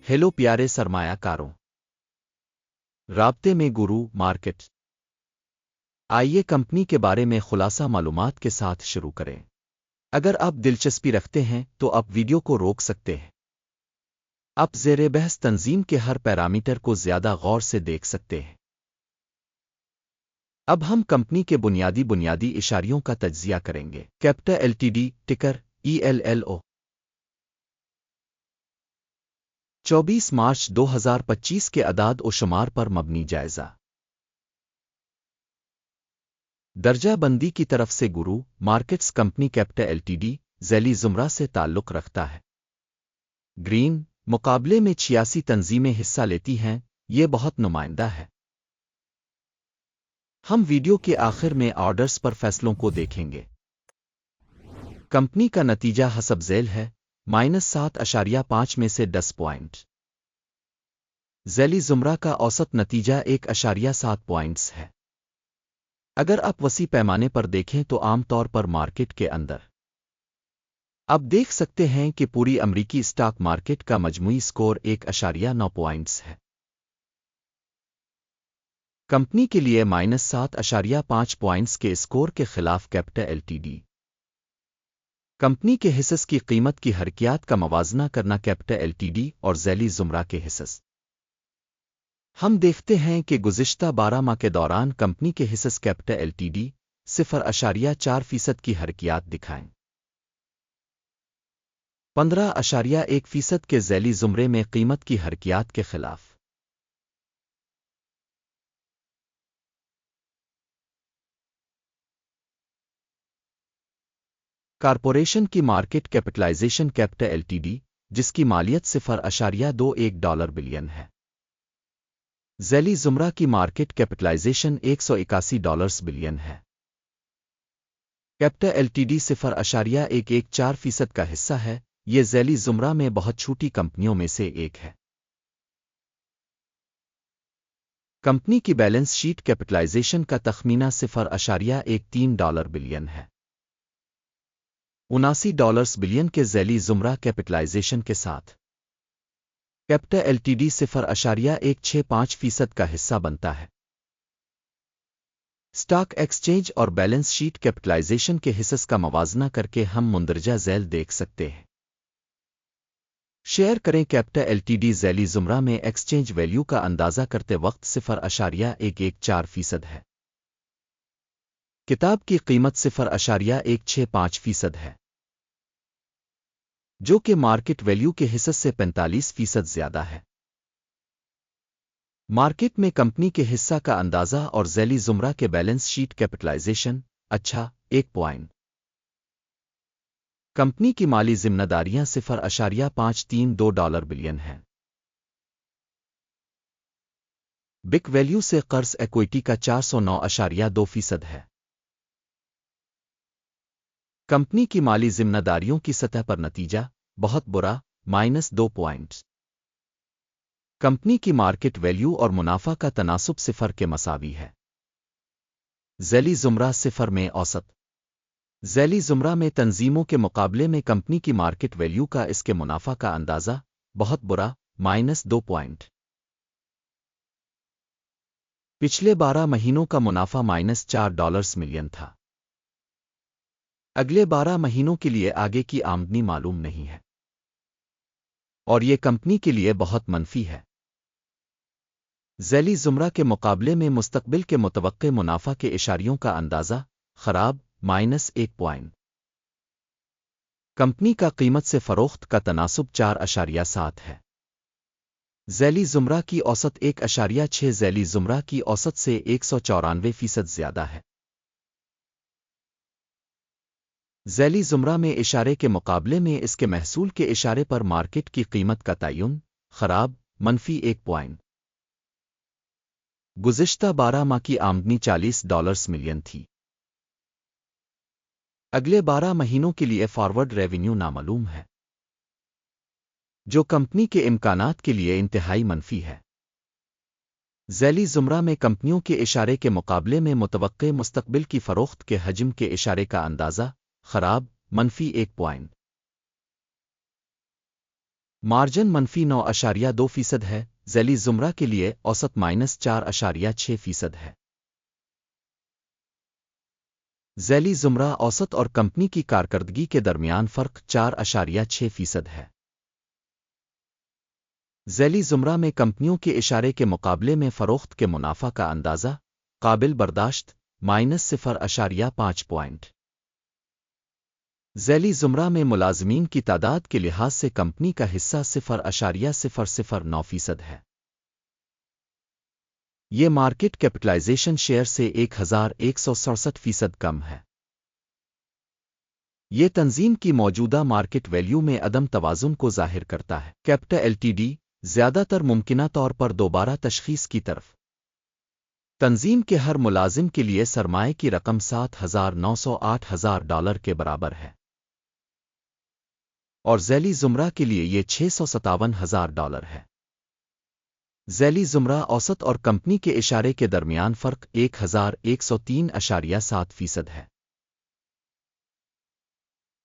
Hello پیارے سرمایہ کاروں، رابطے میں گرو مارکیٹ۔ آئیے کمپنی کے بارے میں خلاصہ معلومات کے ساتھ شروع کریں۔ اگر آپ دلچسپی رکھتے ہیں تو آپ ویڈیو کو روک سکتے ہیں۔ آپ زیر بحث تنظیم کے ہر پیرامیٹر کو زیادہ غور سے دیکھ سکتے ہیں۔ اب ہم کمپنی کے بنیادی اشاریوں کا تجزیہ کریں گے۔ کیپٹا ایلٹیڈی، ٹکر ELLO، 24 مارچ 2025 کے اعداد و شمار پر مبنی جائزہ۔ درجہ بندی کی طرف سے گرو مارکیٹس کمپنی کیپٹا ایلٹیڈی ذیلی زمرہ سے تعلق رکھتا ہے۔ گرین مقابلے میں 86 تنظیمیں حصہ لیتی ہیں، یہ بہت نمائندہ ہے۔ ہم ویڈیو کے آخر میں آرڈرز پر فیصلوں کو دیکھیں گے۔ کمپنی کا نتیجہ حسب ذیل ہے -7.5 میں سے 10 پوائنٹ۔ ذیلی زمرہ کا اوسط نتیجہ 1.7 پوائنٹس ہے۔ اگر آپ وسیع پیمانے پر دیکھیں تو عام طور پر مارکیٹ کے اندر آپ دیکھ سکتے ہیں کہ پوری امریکی اسٹاک مارکیٹ کا مجموعی سکور 1.9 پوائنٹس ہے۔ کمپنی کے لیے -7.5 پوائنٹس کے اسکور کے خلاف کیپٹا ایلٹیڈی کمپنی کے حصص کی قیمت کی حرکیات کا موازنہ کرنا کیپٹا ایلٹیڈی اور ذیلی زمرہ کے حصص۔ ہم دیکھتے ہیں کہ گزشتہ 12 ماہ کے دوران کمپنی کے حصص کیپٹا ایلٹیڈی 0.4% کی حرکیات دکھائیں۔ 15.1% کے ذیلی زمرے میں قیمت کی حرکیات کے خلاف۔ کارپوریشن کی مارکیٹ کیپٹلائزیشن کیپٹا ایلٹیڈی، جس کی مالیت $0.21 بلین ہے۔ ذیلی زمرہ کی مارکیٹ کیپٹلائزیشن $181 بلین ہے۔ کیپٹا ایلٹیڈی 0.114% کا حصہ ہے، یہ ذیلی زمرہ میں بہت چھوٹی کمپنیوں میں سے ایک ہے۔ کمپنی کی بیلنس شیٹ کیپٹلائزیشن کا تخمینہ $0.13 بلین ہے۔ $79 بلین کے ذیلی زمرہ کیپٹلائزیشن کے ساتھ کیپٹا ایلٹیڈی 0.165% کا حصہ بنتا ہے۔ اسٹاک ایکسچینج اور بیلنس شیٹ کیپٹلائزیشن کے حصص کا موازنہ کر کے ہم مندرجہ ذیل دیکھ سکتے ہیں۔ شیئر کریں کیپٹا ایلٹیڈی ذیلی زمرہ میں ایکسچینج ویلیو کا اندازہ کرتے وقت 0.114% ہے۔ کتاب کی قیمت 0.165% ہے، جو کہ مارکیٹ ویلیو کے حصص سے 45% زیادہ ہے۔ مارکیٹ میں کمپنی کے حصہ کا اندازہ اور ذیلی زمرہ کے balance sheet capitalisation 1 point. Company کی مالی ذمہ داریاں $0.532 بلین ہیں۔ بک ویلیو سے قرض ایکوئٹی کا 409.2% ہے۔ کمپنی کی مالی ذمہ داریوں کی سطح پر نتیجہ بہت برا -2 پوائنٹس۔ کمپنی کی مارکیٹ ویلیو اور منافع کا تناسب 0 کے مساوی ہے۔ ذیلی زمرہ 0 میں اوسط۔ ذیلی زمرہ میں تنظیموں کے مقابلے میں کمپنی کی مارکیٹ ویلیو کا اس کے منافع کا اندازہ بہت برا -2 پوائنٹ۔ پچھلے 12 مہینوں کا منافع $4 ملین تھا۔ اگلے 12 مہینوں کے لیے آگے کی آمدنی معلوم نہیں ہے، اور یہ کمپنی کے لیے بہت منفی ہے۔ ذیلی زمرہ کے مقابلے میں مستقبل کے متوقع منافع کے اشاریوں کا اندازہ خراب -1 پوائنٹ۔ کمپنی کا قیمت سے فروخت کا تناسب 4.7 ہے۔ ذیلی زمرہ کی اوسط 1.6 ذیلی زمرہ کی اوسط سے 194% زیادہ ہے۔ ذیلی زمرہ میں اشارے کے مقابلے میں اس کے محصول کے اشارے پر مارکیٹ کی قیمت کا تعین خراب -1 پوائنٹ۔ گزشتہ 12 ماہ کی آمدنی $40 ملین تھی۔ اگلے 12 مہینوں کے لیے فارورڈ ریونیو نامعلوم ہے، جو کمپنی کے امکانات کے لیے انتہائی منفی ہے۔ ذیلی زمرہ میں کمپنیوں کے اشارے کے مقابلے میں متوقع مستقبل کی فروخت کے حجم کے اشارے کا اندازہ خراب -1 پوائنٹ۔ मार्जिन -9.2% है। ज़ैली ज़ुमरा के लिए औसत -4.6% है। ज़ैली ज़ुमरा औसत और कंपनी की कारकर्दगी के दरमियान फ़र्क 4.6% है। ज़ैली ज़ुमरा में कंपनियों के इशारे के मुकाबले में फ़रोख्त के मुनाफा का अंदाज़ा काबिल बर्दाश्त -0.5 पॉइंट। ज़ैली ज़ुमरा में मुलाज़मीन की तादाद के लिहाज से कंपनी का हिस्सा 0.009% है। ये मार्केट कैपिटलाइजेशन शेयर से 1167% कम है। ये तंजीम की मौजूदा मार्केट वैल्यू में अदम तवाज़ुन को ज़ाहिर करता है। कैप्टा एलटीडी ज़्यादातर मुमकिना तौर पर दोबारा तशख़ीस की तरफ। तंजीम के हर मुलाजिम के लिए सरमाए की रकम $7,908,000 के बराबर है और ज़ैली ज़ुमरा के लिए ये $657,000 है। ज़ैली ज़ुमरा औसत और कंपनी के इशारे के दरमियान फ़र्क 1103.7% है।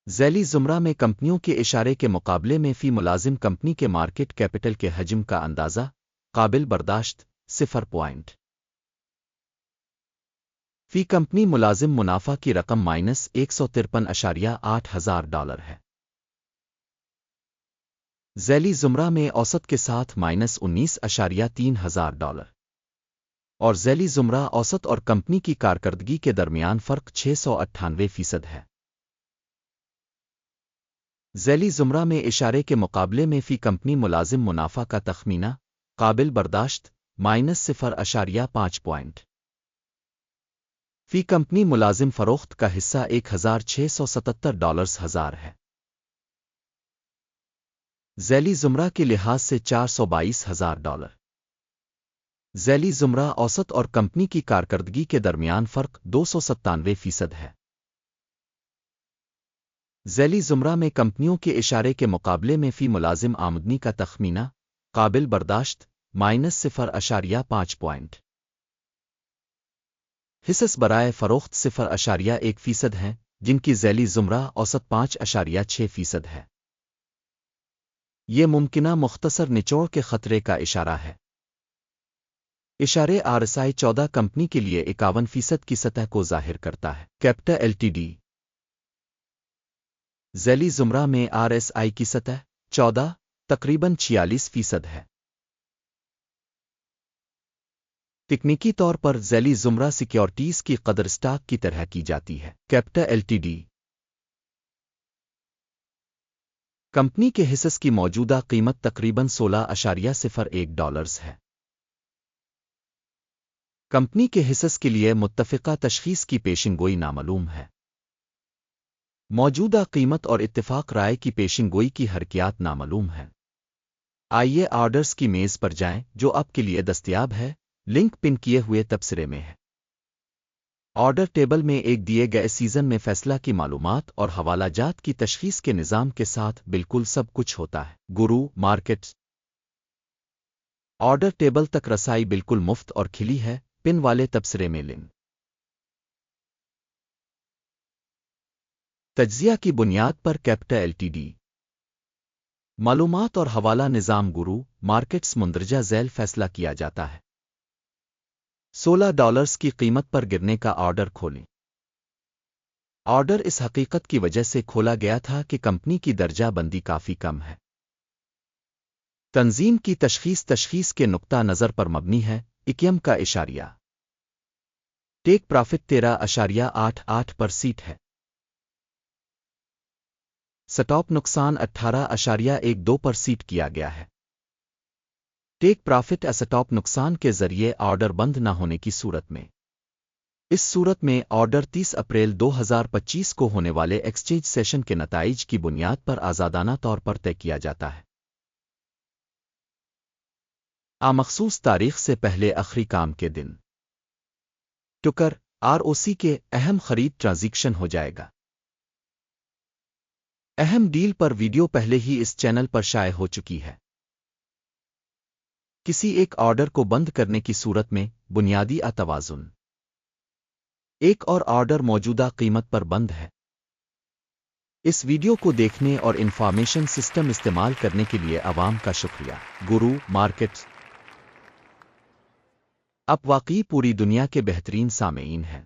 ज़ैली ज़ुमरा में कंपनियों के इशारे के मुकाबले में फ़ी मुलाजिम कंपनी के मार्केट कैपिटल के हजम का अंदाज़ा काबिल बर्दाश्त 0 पॉइंट। फ़ी कंपनी मुलाजिम मुनाफा की रकम -$153.8 है। ज़ैली ज़ुमरा में औसत के साथ -$19.3 और ज़ैली ज़ुमरा औसत और कंपनी की कारकर्दगी के दरमियान फ़र्क 698% है। ज़ैली ज़ुमरा में इशारे के मुकाबले में फ़ी कंपनी मुलाजिम मुनाफा का तखमीना काबिल बर्दाश्त -0.5 पॉइंट। फ़ी कंपनी मुलाजिम फ़रोख्त का हिस्सा $1,677 है। ज़ैली ज़ुमरा के लिहाज से $422,000। ज़ैली ज़ुमरा औसत और कंपनी की कारकर्दगी के दरमियान फ़र्क 297% है। ज़ैली ज़ुमरा में कंपनियों के इशारे के मुकाबले में फ़ी मुलाजिम आमदनी का तखमीना काबिल बर्दाश्त -0.5 पॉइंट। हिस्स बराए फ़रोख्त 0.1% हैं, जिनकी ज़ैली ज़ुमरा औसत 5.6% है। ये मुमकिना मुख्तसर निचोड़ के ख़तरे का इशारा है। इशारे RSI 14 कंपनी के लिए 51% की सतह को ज़ाहिर करता है। कैप्टा एलटीडी ज़ैली ज़ुमरा में RSI की सतह 14 तकरीबन 46% है। तकनीकी तौर पर ज़ैली ज़ुमरा सिक्योरिटीज़ की कदर स्टॉक की तरह की जाती है। कैप्टा एलटीडी कंपनी के हिस्स की मौजूदा कीमत तकरीबन $16.01 है। कंपनी के हिस्स के लिए मुत्तफ़िका तशख़ीस की पेशिनगोई नामालूम है। मौजूदा कीमत और इत्तिफ़ाक़ राय की पेशिनगोई की हरकियात नामालूम है। आइए ऑर्डर्स की मेज़ पर जाएं, जो आपके लिए दस्तयाब है। लिंक पिन किए हुए तबसरे में है। ऑर्डर टेबल में एक दिए गए सीज़न में फ़ैसला की मालूमात और हवाला जात की तशख़ीस के निज़ाम के साथ बिल्कुल सब कुछ होता है। गुरु मार्केट्स ऑर्डर टेबल तक रसाई बिल्कुल मुफ्त और खिली है। पिन वाले तबसरे में लिंक। तज्ज़िया की बुनियाद पर कैप्टा एलटीडी मालूमात और हवाला निज़ाम गुरु मार्केट्स मुंदरजा ज़ैल फ़ैसला किया जाता है। $16 की कीमत पर गिरने का ऑर्डर खोलें। ऑर्डर इस हकीकत की वजह से खोला गया था कि कंपनी की दर्जा बंदी काफ़ी कम है। तंजीम की तशख़ीस के नुक्ता नज़र पर मबनी है। इक्यम का इशारिया टेक प्रॉफिट 13.88% है। स्टॉप नुकसान 18.12% किया गया है। टेक प्रॉफिट स्टॉप नुकसान के जरिए ऑर्डर बंद न होने की सूरत में। इस सूरत में ऑर्डर 30 अप्रैल 2025 को होने वाले एक्सचेंज सेशन के नताइज की बुनियाद पर आज़ादाना तौर पर तय किया जाता है। मखसूस तारीख से पहले आखिरी काम के दिन टुकर ROC के अहम खरीद ट्रांजैक्शन हो जाएगा। अहम डील पर वीडियो पहले ही इस चैनल पर शाये हो चुकी है। किसी एक ऑर्डर को बंद करने की सूरत में बुनियादी तवाज़ुन एक और ऑर्डर मौजूदा कीमत पर बंद है। اس ویڈیو کو دیکھنے اور انفارمیشن سسٹم استعمال کرنے کے لیے عوام کا شکریہ۔ گرو مارکیٹ اب واقعی پوری دنیا کے بہترین سامعین ہیں۔